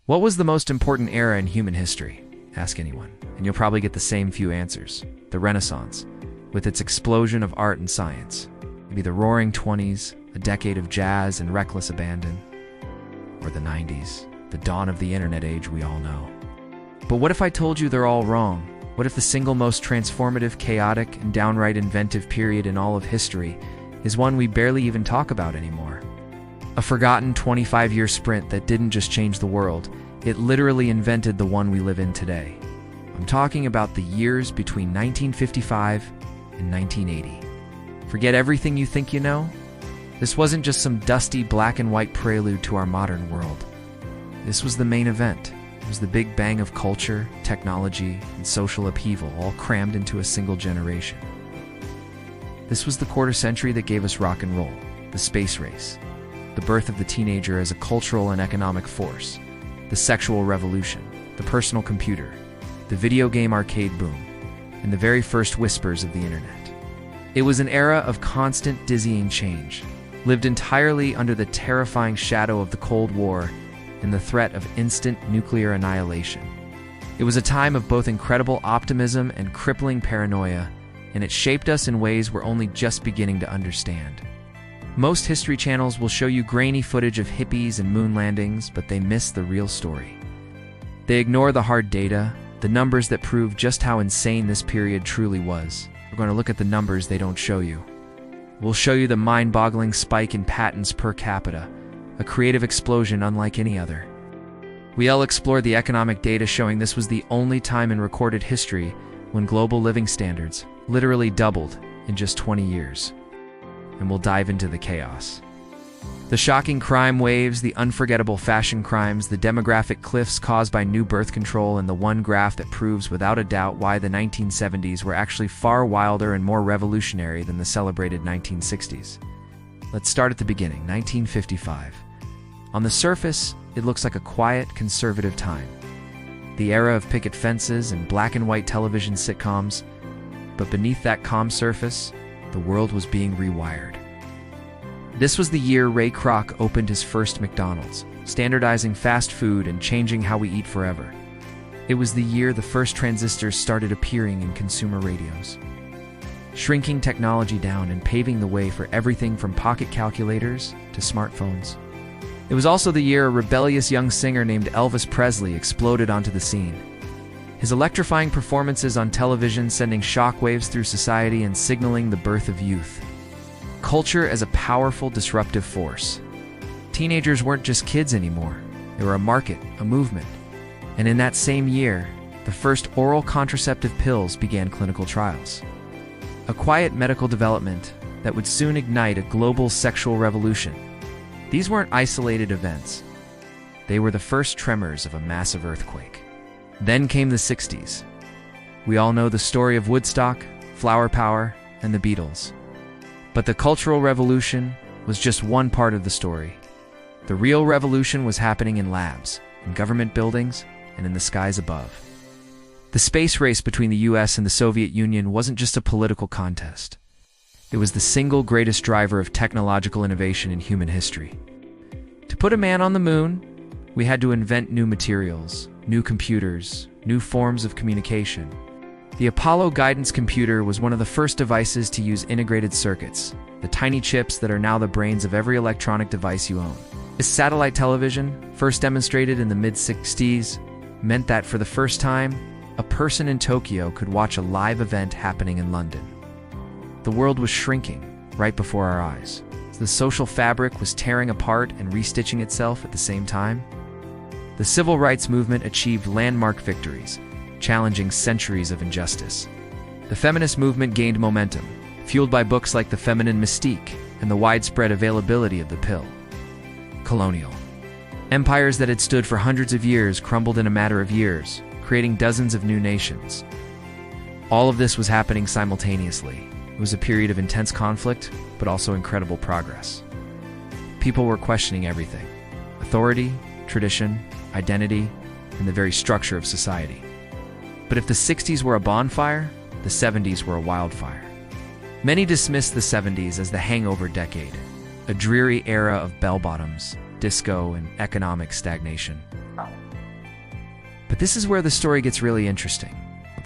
What was the most important era in human history? Ask anyone, and you'll probably get the same few answers. The Renaissance, with its explosion of art and science. Maybe the Roaring '20s, a decade of jazz and reckless abandon. Or the '90s, the dawn of the internet age we all know. But what if I told you they're all wrong? What if the single most transformative, chaotic, and downright inventive period in all of history is one we barely even talk about anymore? A forgotten 25-year sprint that didn't just change the world, it literally invented the one we live in today. I'm talking about the years between 1955 and 1980. Forget everything you think you know? This wasn't just some dusty black and white prelude to our modern world. This was the main event. It was the big bang of culture, technology, and social upheaval, all crammed into a single generation. This was the quarter century that gave us rock and roll, the space race, the birth of the teenager as a cultural and economic force, the sexual revolution, the personal computer, the video game arcade boom, and the very first whispers of the internet. It was an era of constant, dizzying change, lived entirely under the terrifying shadow of the Cold War and the threat of instant nuclear annihilation. It was a time of both incredible optimism and crippling paranoia, and it shaped us in ways we're only just beginning to understand. Most history channels will show you grainy footage of hippies and moon landings, but they miss the real story. They ignore the hard data, the numbers that prove just how insane this period truly was. We're going to look at the numbers they don't show you. We'll show you the mind-boggling spike in patents per capita, a creative explosion unlike any other. We'll explore the economic data showing this was the only time in recorded history when global living standards literally doubled in just 20 years. And we'll dive into the chaos. The shocking crime waves, the unforgettable fashion crimes, the demographic cliffs caused by new birth control, and the one graph that proves without a doubt why the 1970s were actually far wilder and more revolutionary than the celebrated 1960s. Let's start at the beginning, 1955. On the surface, it looks like a quiet, conservative time. The era of picket fences and black and white television sitcoms. But beneath that calm surface, the world was being rewired. This was the year Ray Kroc opened his first McDonald's, standardizing fast food and changing how we eat forever. It was the year the first transistors started appearing in consumer radios, shrinking technology down and paving the way for everything from pocket calculators to smartphones. It was also the year a rebellious young singer named Elvis Presley exploded onto the scene. His electrifying performances on television sending shockwaves through society and signaling the birth of youth. Culture as a powerful, disruptive force. Teenagers weren't just kids anymore. They were a market, a movement. And in that same year, the first oral contraceptive pills began clinical trials. A quiet medical development that would soon ignite a global sexual revolution. These weren't isolated events. They were the first tremors of a massive earthquake. Then came the 60s. We all know the story of Woodstock, flower power, and the Beatles. But the Cultural Revolution was just one part of the story. The real revolution was happening in labs, in government buildings, and in the skies above. The space race between the US and the Soviet Union wasn't just a political contest. It was the single greatest driver of technological innovation in human history. To put a man on the moon, we had to invent new materials, new computers, new forms of communication. The Apollo guidance computer was one of the first devices to use integrated circuits, the tiny chips that are now the brains of every electronic device you own. This satellite television, first demonstrated in the mid-60s, meant that for the first time, a person in Tokyo could watch a live event happening in London. The world was shrinking right before our eyes. The social fabric was tearing apart and restitching itself at the same time. The civil rights movement achieved landmark victories, challenging centuries of injustice. The feminist movement gained momentum, fueled by books like The Feminine Mystique and the widespread availability of the pill. Colonial. Empires that had stood for hundreds of years crumbled in a matter of years, creating dozens of new nations. All of this was happening simultaneously. It was a period of intense conflict, but also incredible progress. People were questioning everything: authority, tradition, identity, and the very structure of society. But if the 60s were a bonfire, the 70s were a wildfire. Many dismissed the 70s as the hangover decade, a dreary era of bell-bottoms, disco, and economic stagnation. But this is where the story gets really interesting.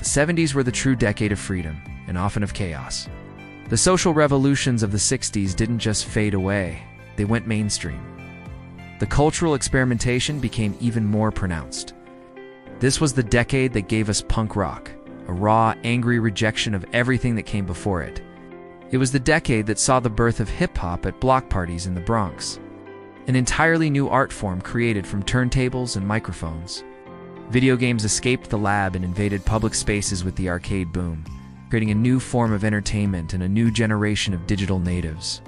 The 70s were the true decade of freedom, and often of chaos. The social revolutions of the 60s didn't just fade away, they went mainstream. The cultural experimentation became even more pronounced. This was the decade that gave us punk rock, a raw, angry rejection of everything that came before it. It was the decade that saw the birth of hip-hop at block parties in the Bronx, an entirely new art form created from turntables and microphones. Video games escaped the lab and invaded public spaces with the arcade boom, creating a new form of entertainment and a new generation of digital natives.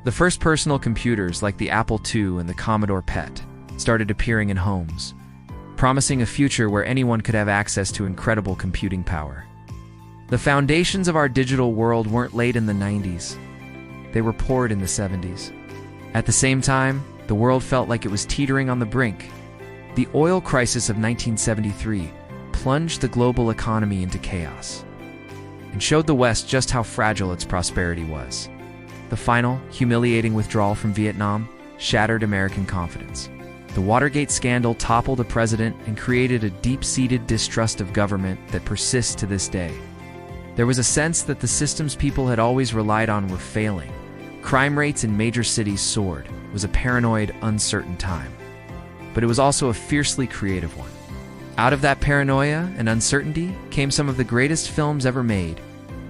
The first personal computers like the Apple II and the Commodore PET started appearing in homes, promising a future where anyone could have access to incredible computing power. The foundations of our digital world weren't laid in the 90s. They were poured in the 70s. At the same time, the world felt like it was teetering on the brink. The oil crisis of 1973 plunged the global economy into chaos and showed the West just how fragile its prosperity was. The final, humiliating withdrawal from Vietnam shattered American confidence. The Watergate scandal toppled a president and created a deep-seated distrust of government that persists to this day. There was a sense that the systems people had always relied on were failing. Crime rates in major cities soared. It was a paranoid, uncertain time. But it was also a fiercely creative one. Out of that paranoia and uncertainty came some of the greatest films ever made,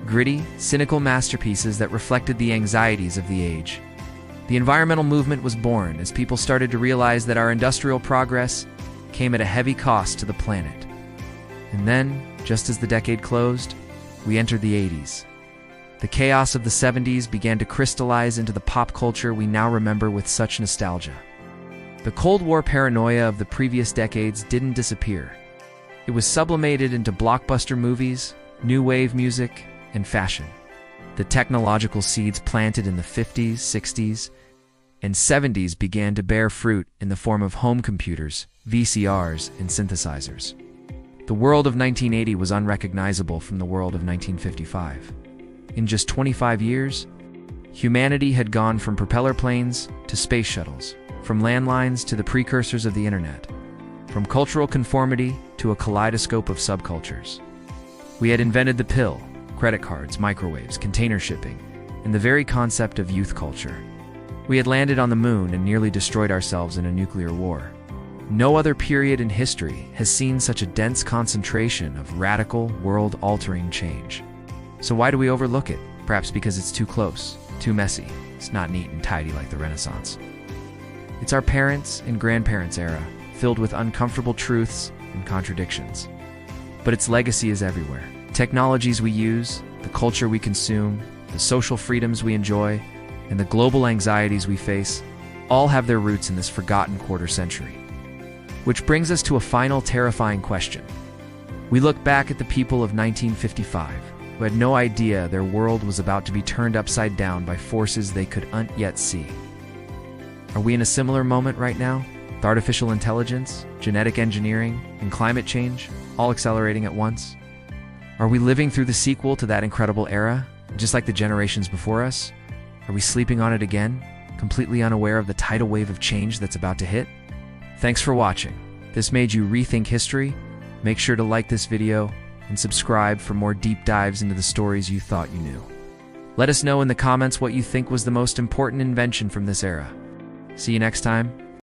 gritty, cynical masterpieces that reflected the anxieties of the age. The environmental movement was born as people started to realize that our industrial progress came at a heavy cost to the planet. And then, just as the decade closed, we entered the 80s. The chaos of the 70s began to crystallize into the pop culture we now remember with such nostalgia. The Cold War paranoia of the previous decades didn't disappear. It was sublimated into blockbuster movies, new wave music, and fashion. The technological seeds planted in the 50s, 60s, and 70s began to bear fruit in the form of home computers, VCRs, and synthesizers. The world of 1980 was unrecognizable from the world of 1955. In just 25 years, humanity had gone from propeller planes to space shuttles, from landlines to the precursors of the internet, from cultural conformity to a kaleidoscope of subcultures. We had invented the pill, credit cards, microwaves, container shipping, and the very concept of youth culture. We had landed on the moon and nearly destroyed ourselves in a nuclear war. No other period in history has seen such a dense concentration of radical, world-altering change. So why do we overlook it? Perhaps because it's too close, too messy. It's not neat and tidy like the Renaissance. It's our parents' and grandparents' era, filled with uncomfortable truths and contradictions. But its legacy is everywhere. Technologies we use, the culture we consume, the social freedoms we enjoy, and the global anxieties we face all have their roots in this forgotten quarter century. Which brings us to a final terrifying question. We look back at the people of 1955, who had no idea their world was about to be turned upside down by forces they couldn't yet see. Are we in a similar moment right now, with artificial intelligence, genetic engineering, and climate change all accelerating at once? Are we living through the sequel to that incredible era, just like the generations before us? Are we sleeping on it again, completely unaware of the tidal wave of change that's about to hit? Thanks for watching. If this made you rethink history, make sure to like this video and subscribe for more deep dives into the stories you thought you knew. Let us know in the comments what you think was the most important invention from this era. See you next time.